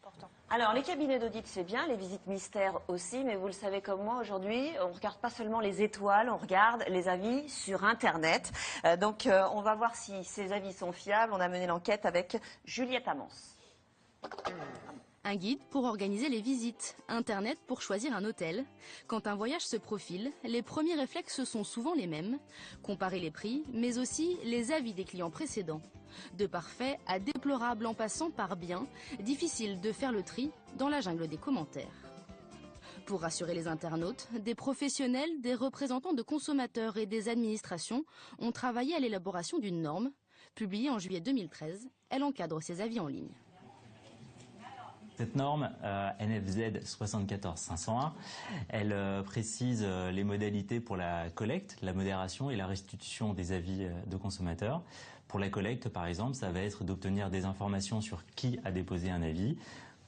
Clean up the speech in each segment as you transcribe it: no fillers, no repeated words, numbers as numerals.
important. Alors, les cabinets d'audit, c'est bien, les visites mystères aussi, mais vous le savez comme moi, aujourd'hui, on ne regarde pas seulement les étoiles, on regarde les avis sur Internet. Donc, on va voir si ces avis sont fiables. On a mené l'enquête avec Juliette Amance. Un guide pour organiser les visites, Internet pour choisir un hôtel. Quand un voyage se profile, les premiers réflexes sont souvent les mêmes. Comparer les prix, mais aussi les avis des clients précédents. De parfait à déplorable en passant par bien, difficile de faire le tri dans la jungle des commentaires. Pour rassurer les internautes, des professionnels, des représentants de consommateurs et des administrations ont travaillé à l'élaboration d'une norme. Publiée en juillet 2013, elle encadre ces avis en ligne. Cette norme, NFZ 74501, elle précise les modalités pour la collecte, la modération et la restitution des avis de consommateurs. Pour la collecte, par exemple, ça va être d'obtenir des informations sur qui a déposé un avis,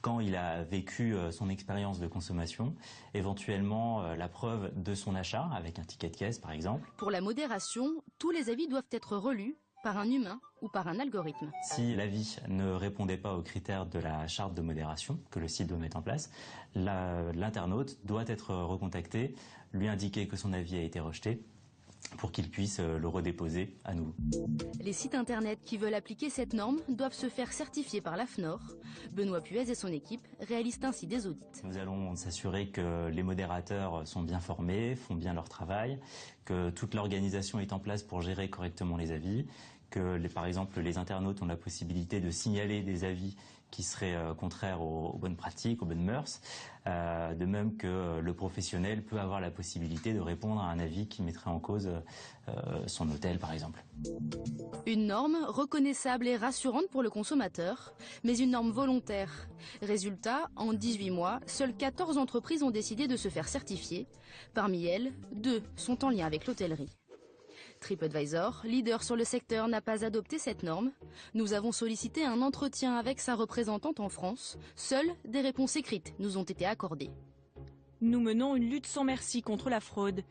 quand il a vécu son expérience de consommation, éventuellement la preuve de son achat, avec un ticket de caisse par exemple. Pour la modération, tous les avis doivent être relus par un humain ou par un algorithme. Si l'avis ne répondait pas aux critères de la charte de modération que le site doit mettre en place, l'internaute doit être recontacté, lui indiquer que son avis a été rejeté pour qu'il puisse le redéposer à nouveau. Les sites internet qui veulent appliquer cette norme doivent se faire certifier par l'AFNOR. Benoît Puez et son équipe réalisent ainsi des audits. Nous allons s'assurer que les modérateurs sont bien formés, font bien leur travail, que toute l'organisation est en place pour gérer correctement les avis, que par exemple les internautes ont la possibilité de signaler des avis qui seraient contraires aux bonnes pratiques, aux bonnes mœurs, de même que le professionnel peut avoir la possibilité de répondre à un avis qui mettrait en cause son hôtel par exemple. Une norme reconnaissable et rassurante pour le consommateur, mais une norme volontaire. Résultat, en 18 mois, seules 14 entreprises ont décidé de se faire certifier. Parmi elles, 2 sont en lien avec l'hôtellerie. TripAdvisor, leader sur le secteur, n'a pas adopté cette norme. Nous avons sollicité un entretien avec sa représentante en France. Seules des réponses écrites nous ont été accordées. Nous menons une lutte sans merci contre la fraude.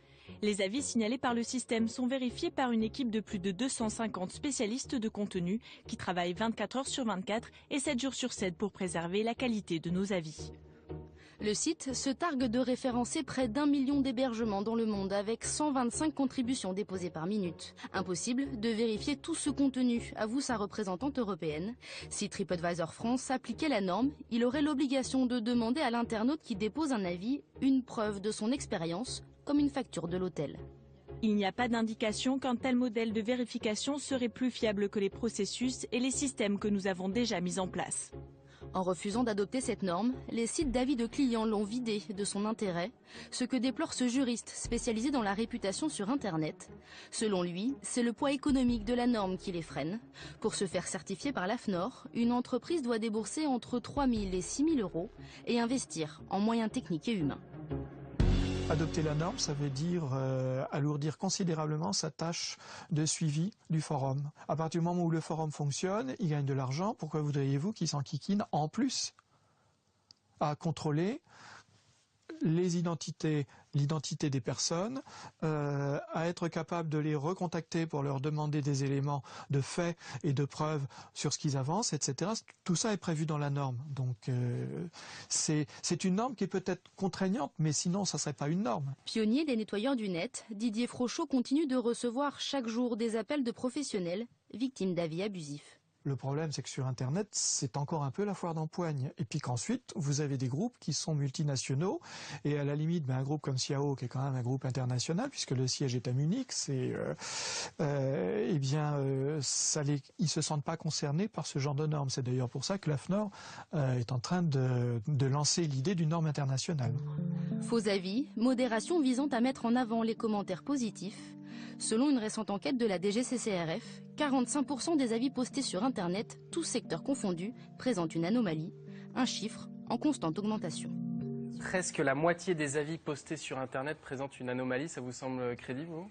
Les avis signalés par le système sont vérifiés par une équipe de plus de 250 spécialistes de contenu qui travaillent 24 heures sur 24 et 7 jours sur 7 pour préserver la qualité de nos avis. Le site se targue de référencer près d'1 million d'hébergements dans le monde avec 125 contributions déposées par minute. Impossible de vérifier tout ce contenu, avoue sa représentante européenne. Si TripAdvisor France appliquait la norme, il aurait l'obligation de demander à l'internaute qui dépose un avis une preuve de son expérience, comme une facture de l'hôtel. Il n'y a pas d'indication qu'un tel modèle de vérification serait plus fiable que les processus et les systèmes que nous avons déjà mis en place. En refusant d'adopter cette norme, les sites d'avis de clients l'ont vidé de son intérêt, ce que déplore ce juriste spécialisé dans la réputation sur Internet. Selon lui, c'est le poids économique de la norme qui les freine. Pour se faire certifier par l'AFNOR, une entreprise doit débourser entre 3 000 et 6 000 euros et investir en moyens techniques et humains. Adopter la norme, ça veut dire alourdir considérablement sa tâche de suivi du forum. À partir du moment où le forum fonctionne, il gagne de l'argent, pourquoi voudriez-vous qu'il s'enquiquine en plus à contrôler les identités, l'identité des personnes, à être capable de les recontacter pour leur demander des éléments de fait et de preuves sur ce qu'ils avancent, etc. Tout ça est prévu dans la norme. Donc c'est une norme qui est peut-être contraignante, mais sinon ça ne serait pas une norme. Pionnier des nettoyeurs du net, Didier Frochot continue de recevoir chaque jour des appels de professionnels victimes d'avis abusifs. Le problème, c'est que sur Internet, c'est encore un peu la foire d'empoigne. Et puis qu'ensuite, vous avez des groupes qui sont multinationaux. Et à la limite, un groupe comme Xiao, qui est quand même un groupe international, puisque le siège est à Munich, ils se sentent pas concernés par ce genre de normes. C'est d'ailleurs pour ça que l'AFNOR est en train de lancer l'idée d'une norme internationale. Faux avis, modération visant à mettre en avant les commentaires positifs. Selon une récente enquête de la DGCCRF, 45% des avis postés sur Internet, tous secteurs confondus, présentent une anomalie, un chiffre en constante augmentation. Presque la moitié des avis postés sur Internet présentent une anomalie, ça vous semble crédible, vous ?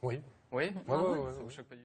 Oui. Oui ? Ouais.